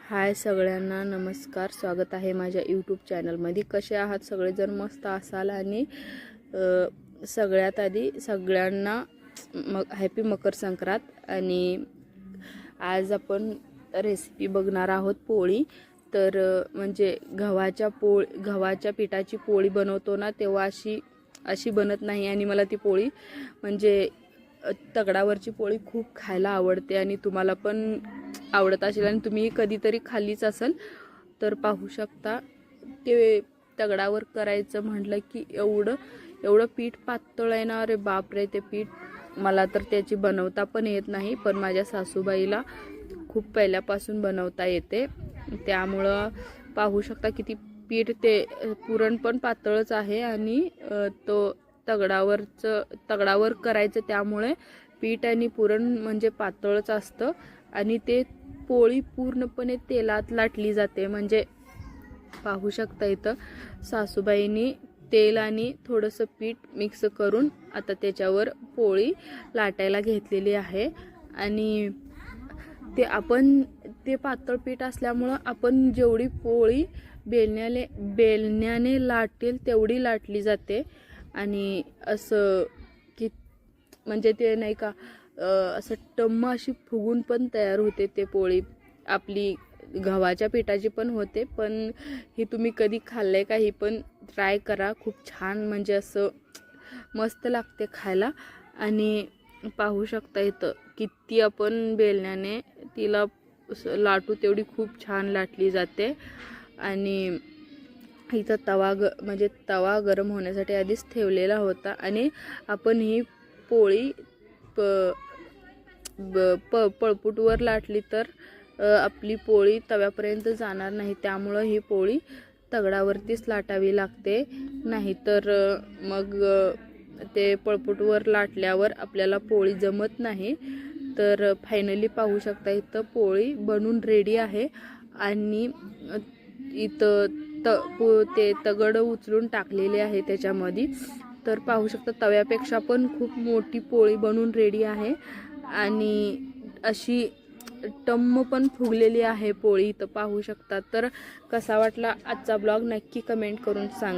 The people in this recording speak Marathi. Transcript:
हाय सगळ्यांना नमस्कार, स्वागत आहे माझ्या यूट्यूब चॅनलमध्ये। कसे आहात सगळेजण? मस्त असाल। आणि सगळ्यात आधी सगळ्यांना हॅपी मकर संक्रांत। आणि आज आपण रेसिपी बघणार आहोत पोळी। तर म्हणजे गव्हाच्या पिठाची पोळी बनवतो ना, तेव्हा अशी बनत नाही। आणि मला ती पोळी म्हणजे तगडावरची पोळी खूप खायला आवडते आणि तुम्हाला पण आवडत असेल आणि तुम्ही कधीतरी खाल्लीच असेल। तर पाहू शकता ते तगडावर करायचं म्हटलं की एवढं पीठ पातळ आहे ना, अरे बाप रे। ते पीठ मला तर त्याची बनवता पण येत नाही, पण माझ्या सासूबाईला खूप पहिल्यापासून बनवता येते। त्यामुळं पाहू शकता किती पीठ, ते पुरण पण पातळच आहे आणि तो तगडावर करायचं, त्यामुळे पीठ आणि पुरण म्हणजे पातळच असतं। आणि ते पोळी पूर्णपणे तेलात लाटली जाते। म्हणजे पाहू शकता इथं सासूबाईंनी तेल आणि थोडंसं पीठ मिक्स करून आता त्याच्यावर पोळी लाटायला घेतलेली आहे। आणि ते पातळ पीठ असल्यामुळं आपण जेवढी पोळी बेलण्याने लाटेल तेवढी लाटली जाते। आणि असं की म्हणजे ते नाही का असं टम्म अशी फुगून पण तयार होते ते पोळी। आपली गव्हाच्या पिठाची पण होते, पण ही तुम्ही कधी खाल्ले का? ही पण ट्राय करा, खूप छान म्हणजे असं मस्त लागते खायला। आणि पाहू शकता इथं किती आपण बेलण्याने तिला लाटू तेवढी खूप छान लाटली जाते। आणि इथं तवा गरम होण्यासाठी आधीच ठेवलेला होता। आणि आपण ही पोळी पळपूटवर लाटली तर आपली पोळी तव्यापर्यंत जाणार नाही। त्यामुळं ही पोळी तगडावरतीच लाटावी लागते, नाहीतर मग ते पळपूटवर लाटल्यावर आपल्याला पोळी जमत नाही। तर फायनली पाहू शकता इथं पोळी बनून रेडी आहे। आणि इथं ते तगड उचलून टाकलेले आहे त्याच्यामध्ये। तर पाहू शकता तव्यापेक्षा पण खूप मोठी पोळी बनून रेडी आहे आणि अशी टम्म पण फुगलेली आहे पोळी, इथं पाहू शकता। तर कसा वाटला आजचा ब्लॉग नक्की कमेंट करून सांगा।